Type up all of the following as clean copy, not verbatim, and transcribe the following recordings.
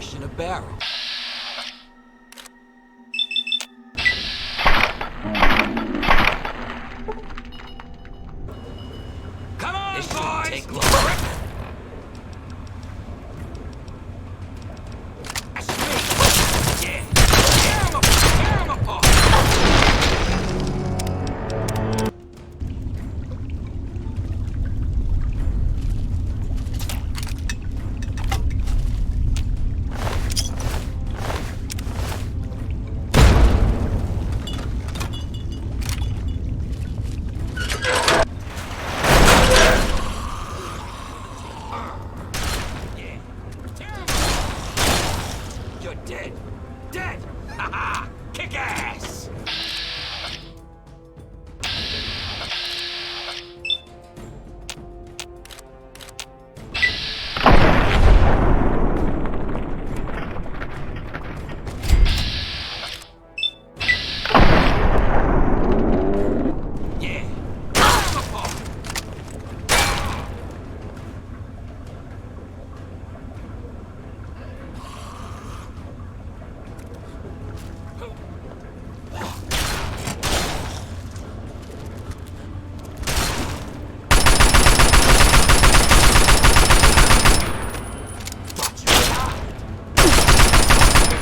fish in a barrel. Come on, This boys! shouldn't take long. That's me! Yeah! Tear 'em apart! You're dead! Dead! Ha-ha! Kick ass! Yeah! Tear 'em apart!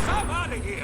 I'm out of here!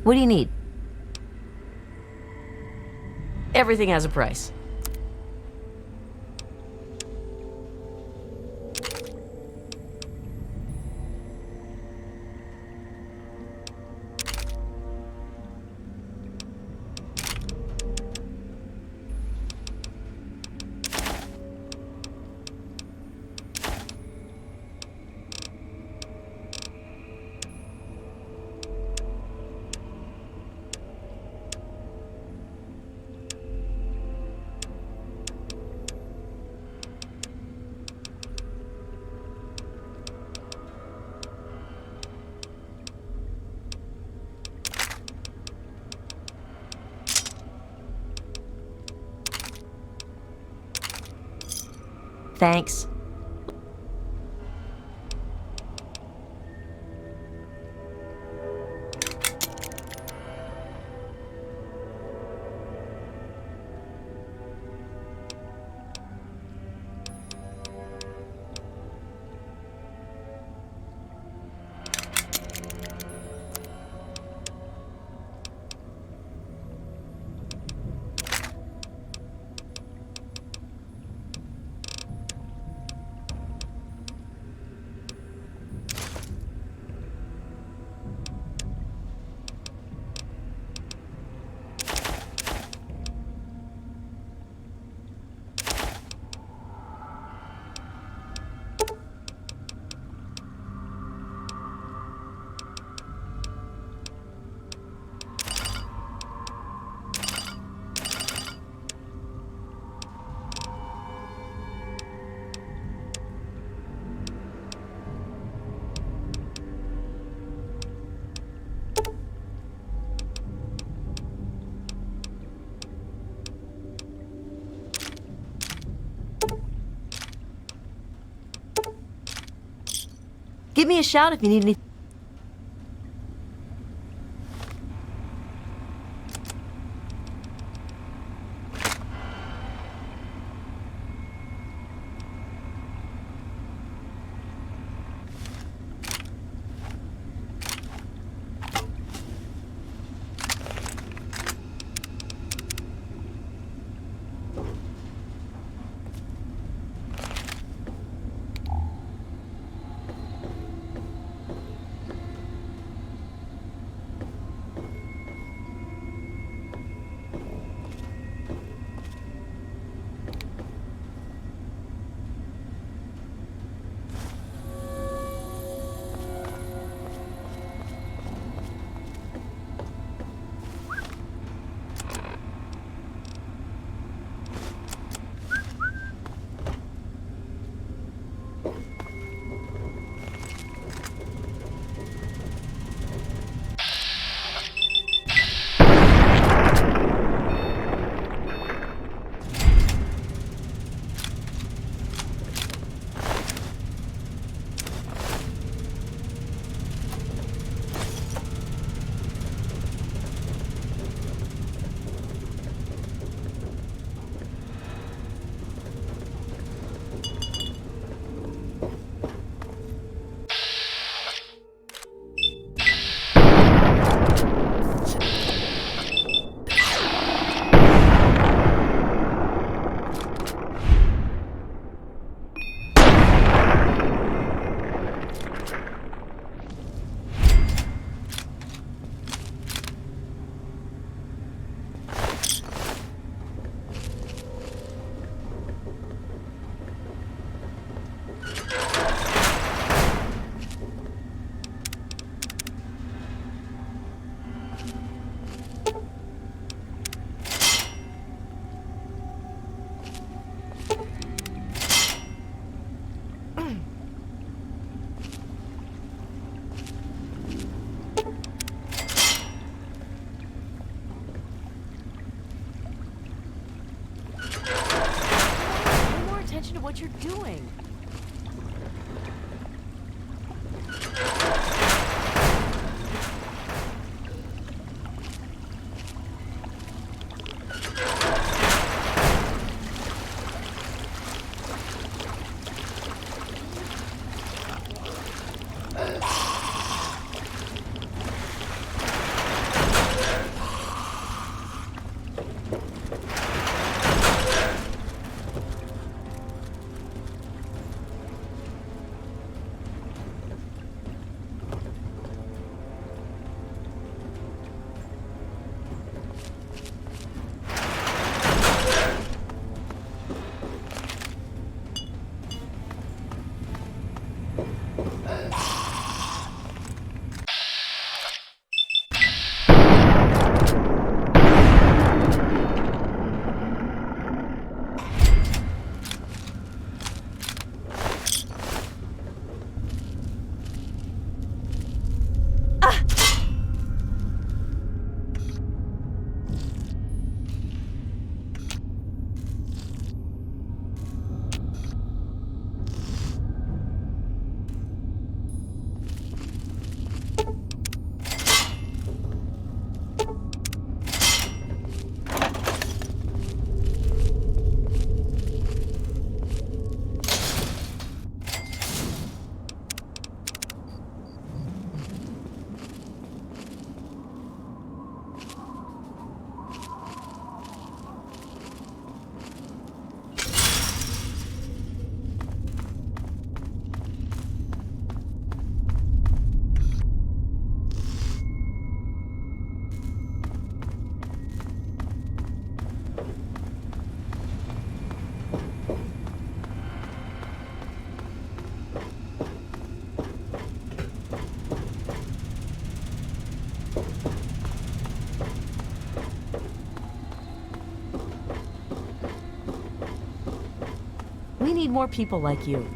What do you need? Everything has a price. Thanks. Give me a shout if you need anything. What you're doing. We need more people like you.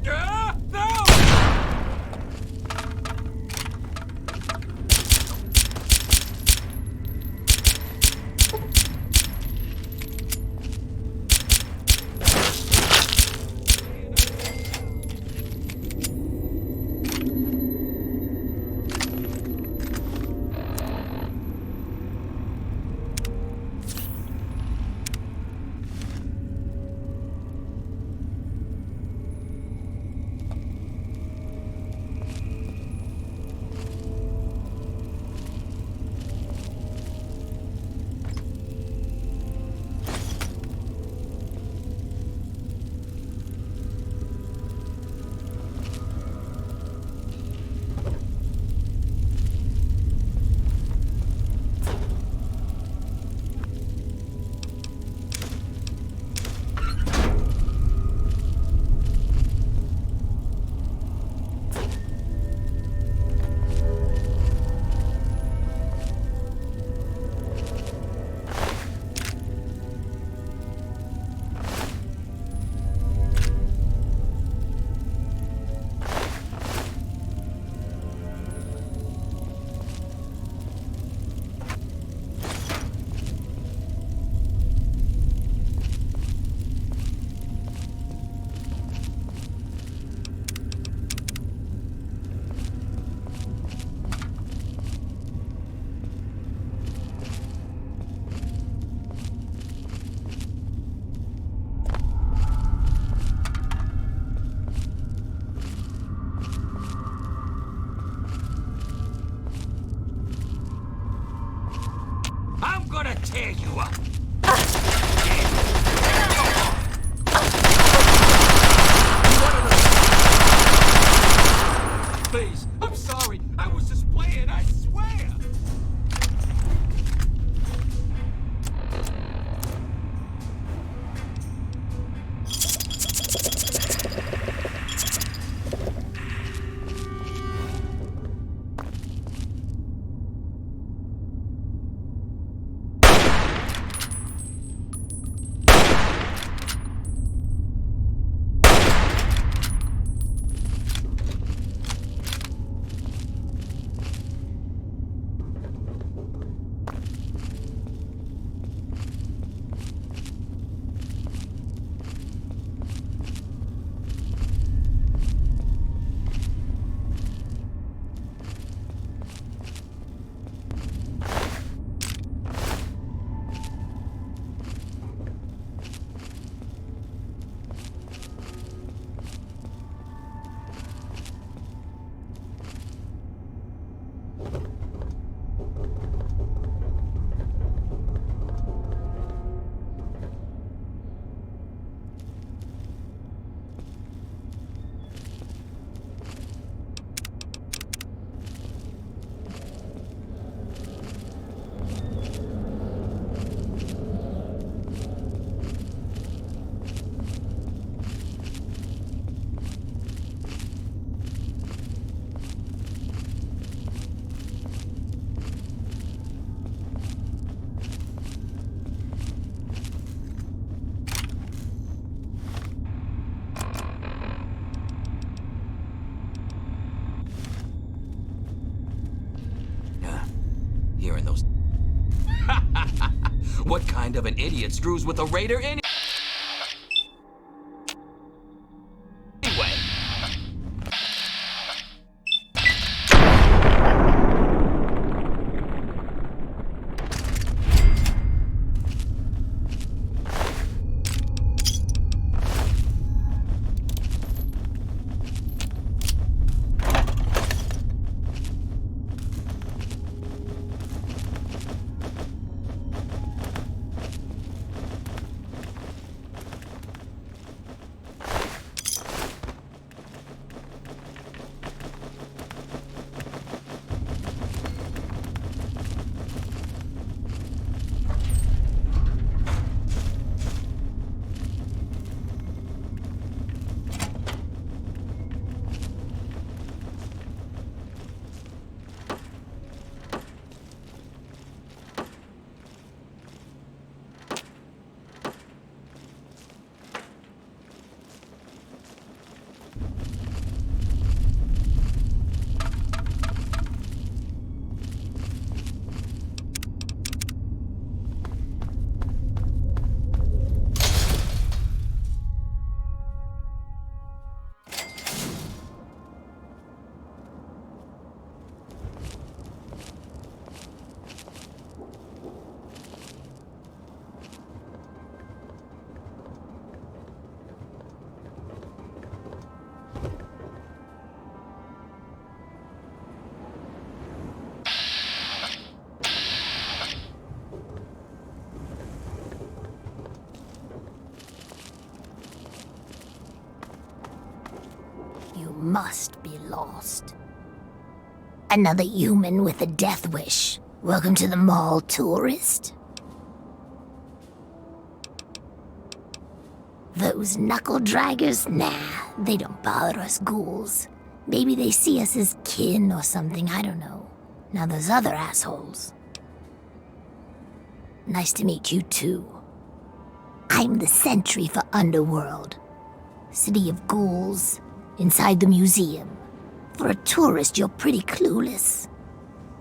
No! I'm gonna tear you up! Please, I'm sorry. I was just playing, I swear! Hearing those... What kind of an idiot screws with a raider anyway? must be lost. Another human with a death wish. Welcome to the mall, tourist. Those knuckle-draggers? Nah, they don't bother us ghouls. Maybe they see us as kin or something, I don't know. Now those other assholes. Nice to meet you too. I'm the sentry for Underworld. City of ghouls, inside the museum. For a tourist, you're pretty clueless.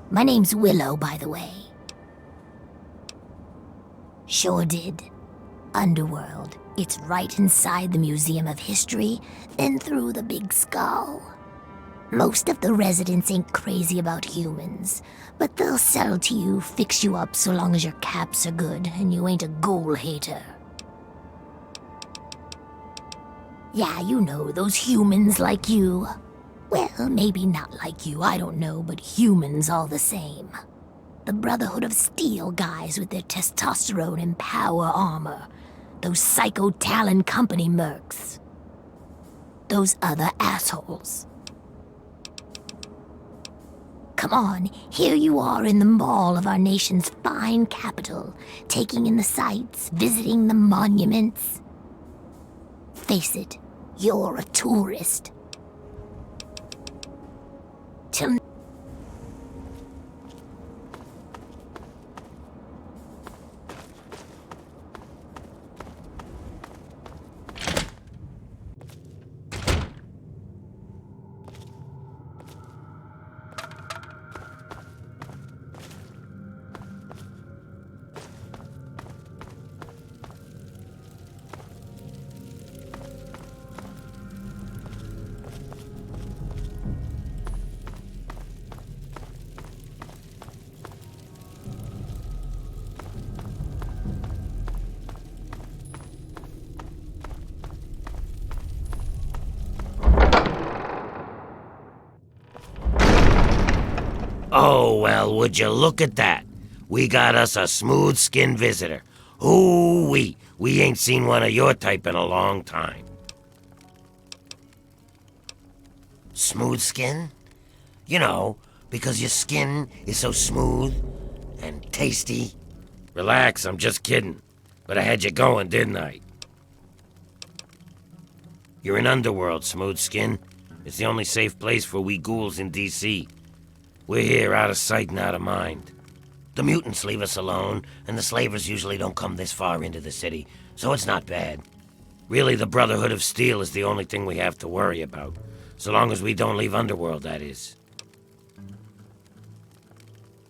My name's Willow, by the way. Sure did. Underworld. It's right inside the Museum of History, then through the big skull. Most of the residents ain't crazy about humans, but they'll sell to you, fix you up so long as your caps are good and you ain't a ghoul hater. Yeah, you know, those humans like you. Well, maybe not like you, I don't know, but humans all the same. The Brotherhood of Steel guys with their testosterone and power armor. Those Psycho Talon Company mercs. Those other assholes. Come on, here you are in the mall of our nation's fine capital, taking in the sights, visiting the monuments. Face it, you're a tourist. Till Oh, well, would you look at that? We got us a smooth-skinned visitor. Ooh-wee, we ain't seen one of your type in a long time. Smooth skin? You know, because your skin is so smooth and tasty. Relax, I'm just kidding. But I had you going, didn't I? You're in Underworld, Smooth Skin. It's the only safe place for we ghouls in D.C. We're here out of sight and out of mind. The mutants leave us alone, and the slavers usually don't come this far into the city, so it's not bad. Really, the Brotherhood of Steel is the only thing we have to worry about. So long as we don't leave Underworld, that is.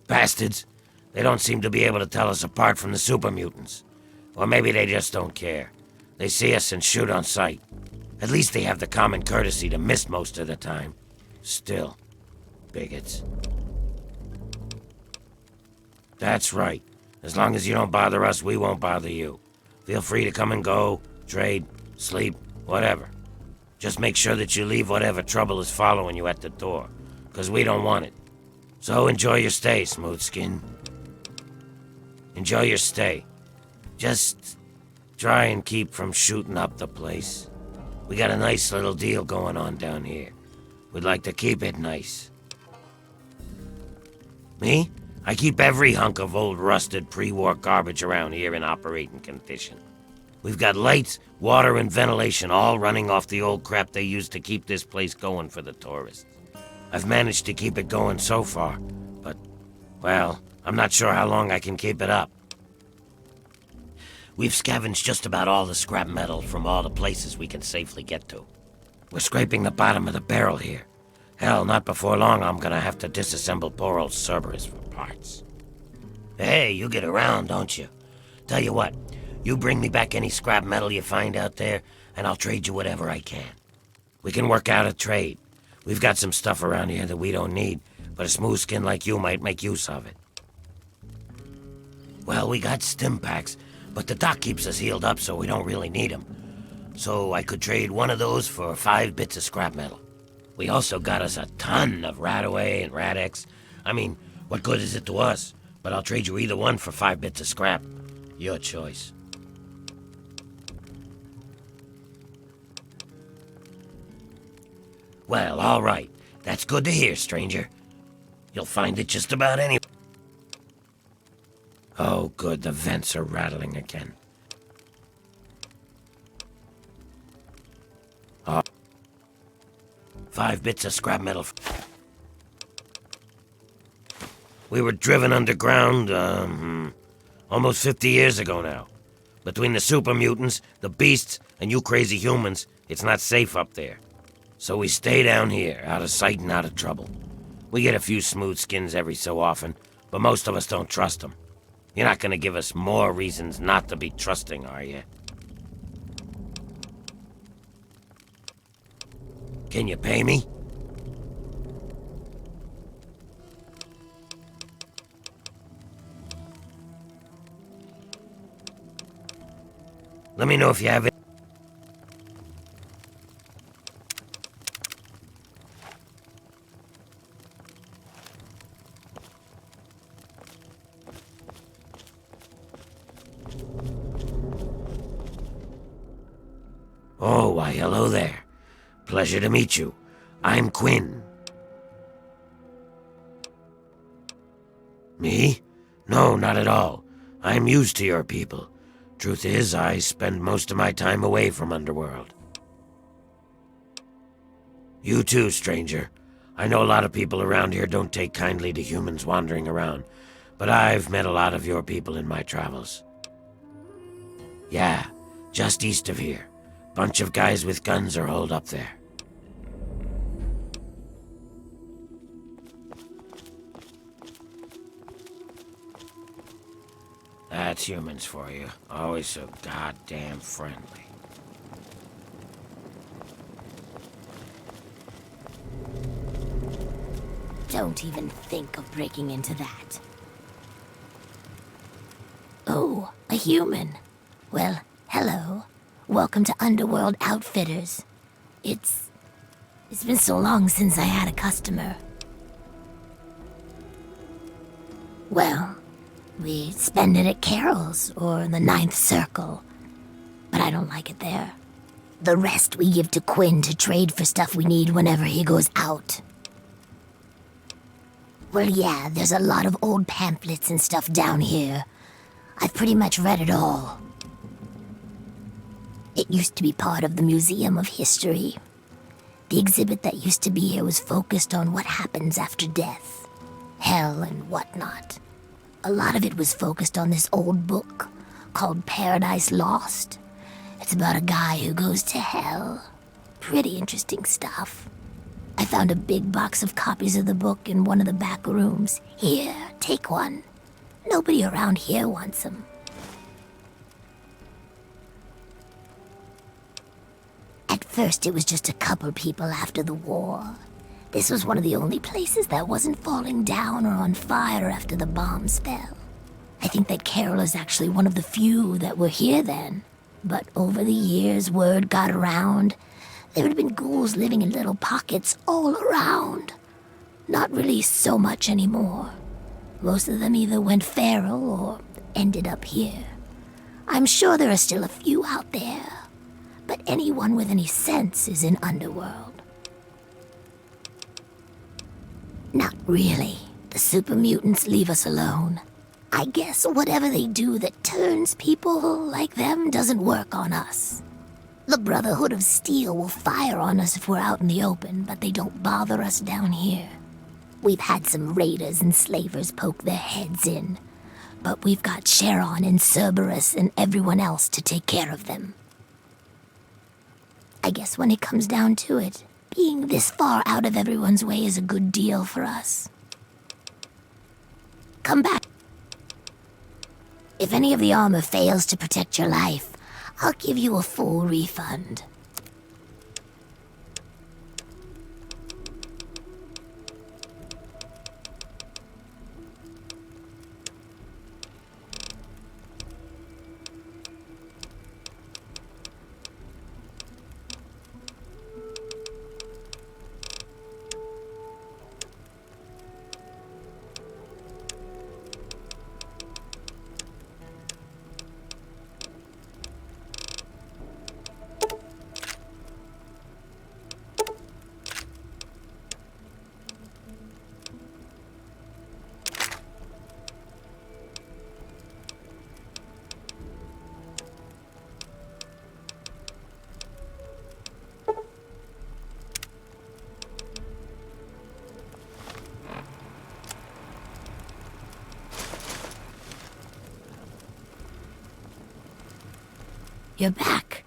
Bastards. They don't seem to be able to tell us apart from the super mutants. Or maybe they just don't care. They see us and shoot on sight. At least they have the common courtesy to miss most of the time. Still, bigots. That's right. As long as you don't bother us, we won't bother you. Feel free to come and go, trade, sleep, whatever. Just make sure that you leave whatever trouble is following you at the door, 'cause we don't want it. So enjoy your stay, Smooth Skin. Enjoy your stay. Just try and keep from shooting up the place. We got a nice little deal going on down here. We'd like to keep it nice. Me? I keep every hunk of old rusted pre-war garbage around here in operating condition. We've got lights, water, and ventilation all running off the old crap they used to keep this place going for the tourists. I've managed to keep it going so far, but, well, I'm not sure how long I can keep it up. We've scavenged just about all the scrap metal from all the places we can safely get to. We're scraping the bottom of the barrel here. Hell, not before long I'm gonna have to disassemble poor old Cerberus for parts. Hey, you get around, don't you? Tell you what, you bring me back any scrap metal you find out there, and I'll trade you whatever I can. We can work out a trade. We've got some stuff around here that we don't need, but a smooth skin like you might make use of it. Well, we got stim packs, but the doc keeps us healed up so we don't really need them. So I could trade one of those for 5 bits of scrap metal. We also got us a ton of Radaway and Radex. I mean, what good is it to us? But I'll trade you either one for 5 bits of scrap. Your choice. Well, all right. That's good to hear, stranger. You'll find it just about anywhere. Oh, good. The vents are rattling again. Oh. 5 bits of scrap metal. We were driven underground, almost 50 years ago now. Between the super mutants, the beasts, and you crazy humans, it's not safe up there. So we stay down here, out of sight and out of trouble. We get a few smooth skins every so often, but most of us don't trust them. You're not gonna give us more reasons not to be trusting, are you? Can you pay me? Let me know if you have it. Oh, why, hello there. Pleasure to meet you. I'm Quinn. Me? No, not at all. I'm used to your people. Truth is, I spend most of my time away from Underworld. You too, stranger. I know a lot of people around here don't take kindly to humans wandering around, but I've met a lot of your people in my travels. Yeah, just east of here. Bunch of guys with guns are holed up there. That's humans for you. Always so goddamn friendly. Don't even think of breaking into that. Oh, a human. Well, hello. Welcome to Underworld Outfitters. It's been so long since I had a customer. Well, we spend it at Carol's or the Ninth Circle, but I don't like it there. The rest we give to Quinn to trade for stuff we need whenever he goes out. Well, yeah, there's a lot of old pamphlets and stuff down here. I've pretty much read it all. It used to be part of the Museum of History. The exhibit that used to be here was focused on what happens after death, hell and whatnot. A lot of it was focused on this old book called Paradise Lost. It's about a guy who goes to hell. Pretty interesting stuff. I found a big box of copies of the book in one of the back rooms. Here, take one. Nobody around here wants them. At first, it was just a couple people after the war. This was one of the only places that wasn't falling down or on fire after the bombs fell. I think that Carol is actually one of the few that were here then. But over the years, word got around. There had been ghouls living in little pockets all around. Not really so much anymore. Most of them either went feral or ended up here. I'm sure there are still a few out there, but anyone with any sense is in Underworld. Not really. The super mutants leave us alone. I guess whatever they do that turns people like them doesn't work on us. The Brotherhood of Steel will fire on us if we're out in the open, but they don't bother us down here. We've had some raiders and slavers poke their heads in, but we've got Sharon and Cerberus and everyone else to take care of them. I guess when it comes down to it, being this far out of everyone's way is a good deal for us. Come back. If any of the armor fails to protect your life, I'll give you a full refund. you're back.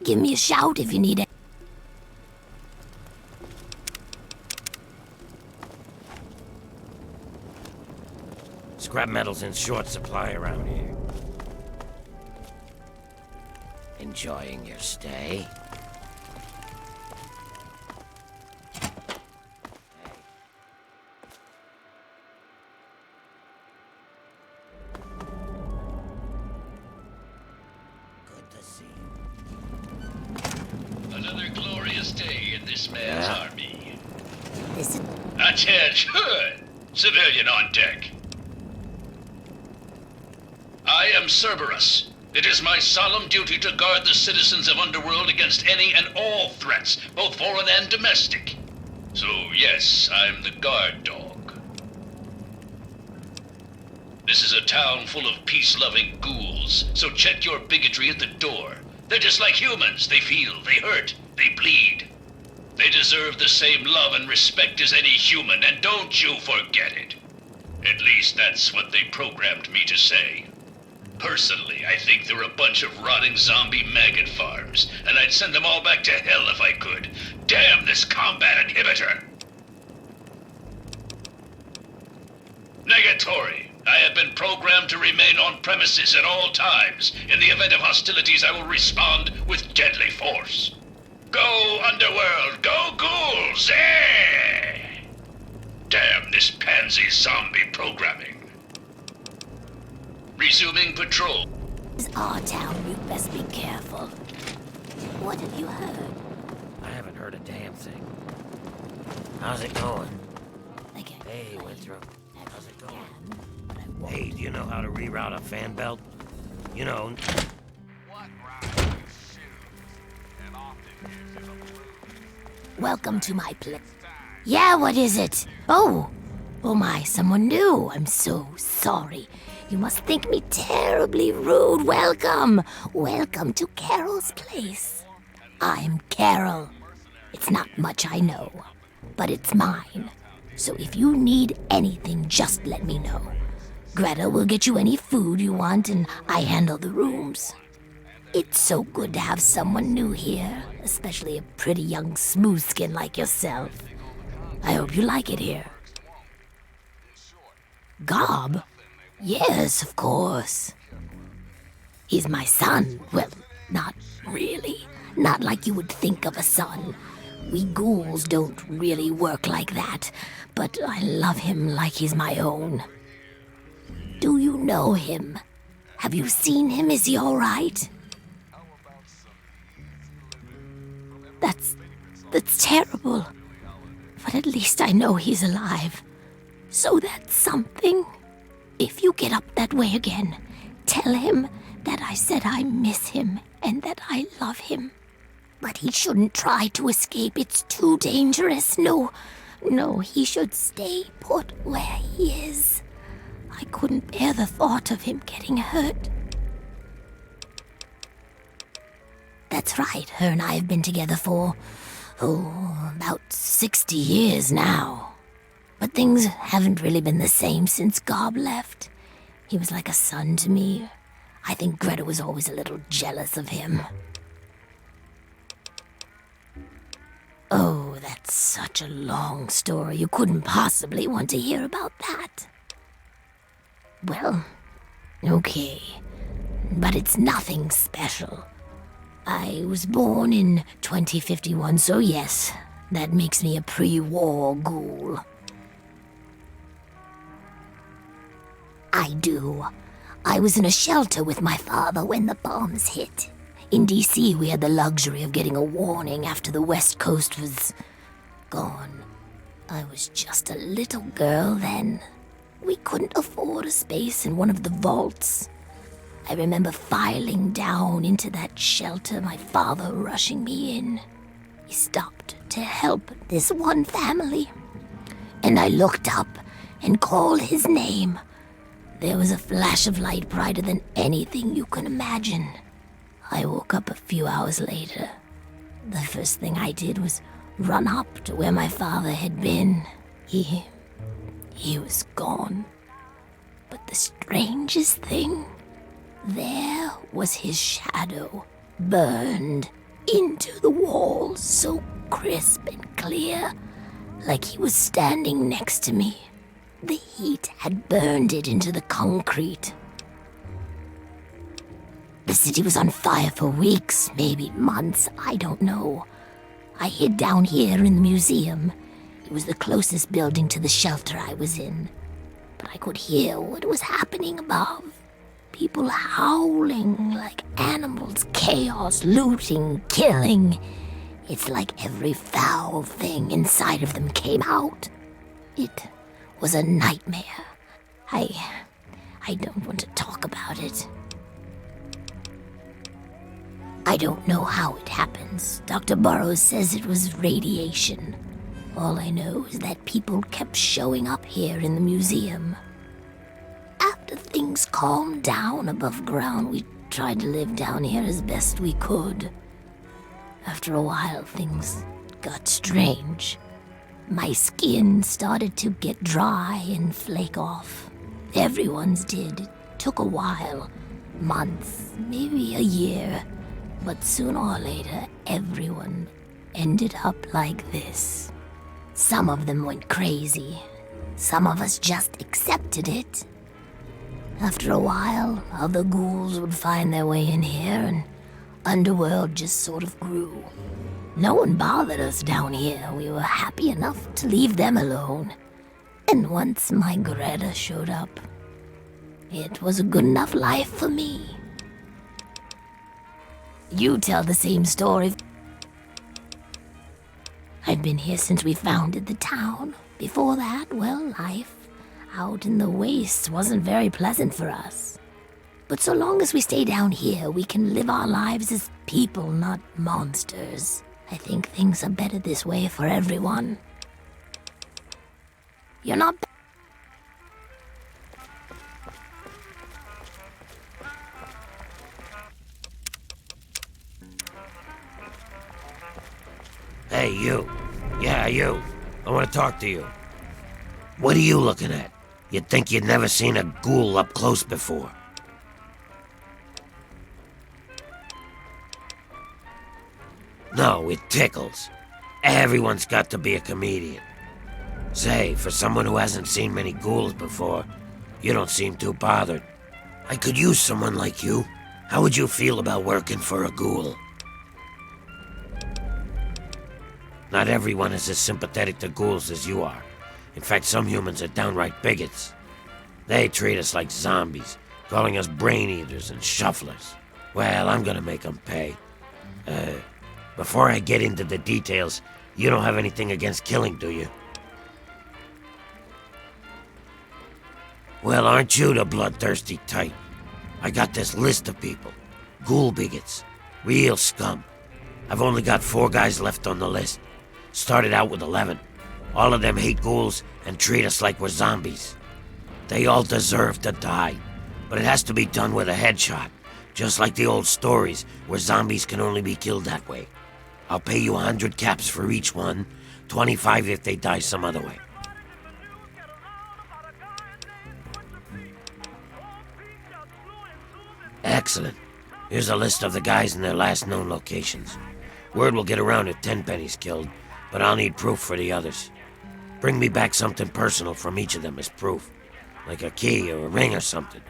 Give me a shout if you need it. Scrap metal's in short supply around here. Enjoying your stay? Good to see you. Another glorious day in this man's Yeah. army. This is Attention! Civilian on deck. I am Cerberus. It is my solemn duty to guard the citizens of Underworld against any and all threats, both foreign and domestic. So yes, I'm the guard dog. This is a town full of peace-loving ghouls, so check your bigotry at the door. They're just like humans. They feel, they hurt, they bleed. They deserve the same love and respect as any human, and don't you forget it. At least that's what they programmed me to say. Personally, I think they're a bunch of rotting zombie maggot farms, and I'd send them all back to hell if I could. Damn this combat inhibitor! Negatory. I have been programmed to remain on premises at all times. In the event of hostilities, I will respond with deadly force. Go, Underworld! Go, ghouls! Eh! Damn this pansy zombie programming. Resuming patrol. This is our town. You'd best be careful. What have you heard? I haven't heard a damn thing. How's it going? I can't Hey, complain. Winthrop. How's it going? But I won't. Hey, do you know how to reroute a fan belt? You know, Welcome to my place. Yeah, what is it? Oh my, someone new. I'm so sorry. You must think me terribly rude. Welcome to Carol's place. I'm Carol. It's not much, I know, but it's mine. So if you need anything, just let me know. Greta will get you any food you want, and I handle the rooms. It's so good to have someone new here, especially a pretty young smooth skin like yourself. I hope you like it here. Gob? Yes, of course. He's my son. Well, not really. Not like you would think of a son. We ghouls don't really work like that, but I love him like he's my own. Do you know him? Have you seen him? Is he all right? That's terrible. But at least I know he's alive. So that's something. If you get up that way again, tell him that I said I miss him and that I love him. But he shouldn't try to escape. It's too dangerous. No, he should stay put where he is. I couldn't bear the thought of him getting hurt. That's right. Her and I have been together for, about 60 years now. But things haven't really been the same since Gob left. He was like a son to me. I think Greta was always a little jealous of him. Oh, that's such a long story. You couldn't possibly want to hear about that. Well, Okay, but it's nothing special. I was born in 2051, so yes, that makes me a pre-war ghoul. I do. I was in a shelter with my father when the bombs hit. In DC, we had the luxury of getting a warning after the West Coast was gone. I was just a little girl then. We couldn't afford a space in one of the vaults. I remember filing down into that shelter, my father rushing me in. He stopped to help this one family. And I looked up and called his name. There was a flash of light brighter than anything you can imagine. I woke up a few hours later. The first thing I did was run up to where my father had been. He was gone. But the strangest thing, there was his shadow, burned into the wall, so crisp and clear, like he was standing next to me. The heat had burned it into the concrete. The city was on fire for weeks, maybe months, I don't know. I hid down here in the museum. It was the closest building to the shelter I was in. But I could hear what was happening above. People howling like animals, chaos, looting, killing. It's like every foul thing inside of them came out. It was a nightmare. I don't want to talk about it. I don't know how it happens. Dr. Burroughs says it was radiation. All I know is that people kept showing up here in the museum. After things calmed down above ground, we tried to live down here as best we could. After a while, things got strange. My skin started to get dry and flake off. Everyone's did. It took a while. Months, maybe a year. But sooner or later, everyone ended up like this. Some of them went crazy. Some of us just accepted it. After a while, other ghouls would find their way in here, and Underworld just sort of grew. No one bothered us down here. We were happy enough to leave them alone. And once my Greta showed up, it was a good enough life for me. You tell the same story. I've been here since we founded the town. Before that, well, life out in the wastes wasn't very pleasant for us. But so long as we stay down here, we can live our lives as people, not monsters. I think things are better this way for everyone. You're not... Hey, you. Yeah, you. I want to talk to you. What are you looking at? You'd think you'd never seen a ghoul up close before. No, it tickles. Everyone's got to be a comedian. Say, for someone who hasn't seen many ghouls before, you don't seem too bothered. I could use someone like you. How would you feel about working for a ghoul? Not everyone is as sympathetic to ghouls as you are. In fact, some humans are downright bigots. They treat us like zombies, calling us brain eaters and shufflers. Well, I'm gonna make them pay. Before I get into the details, you don't have anything against killing, do you? Well, aren't you the bloodthirsty type? I got this list of people. Ghoul bigots. Real scum. I've only got 4 guys left on the list. Started out with 11. All of them hate ghouls and treat us like we're zombies. They all deserve to die, but it has to be done with a headshot, just like the old stories where zombies can only be killed that way. I'll pay you 100 caps for each one, 25 if they die some other way. Excellent. Here's a list of the guys and their last known locations. Word will get around if Tenpenny's killed, but I'll need proof for the others. Bring me back something personal from each of them as proof, like a key or a ring or something.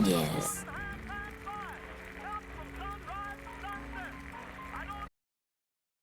Yes.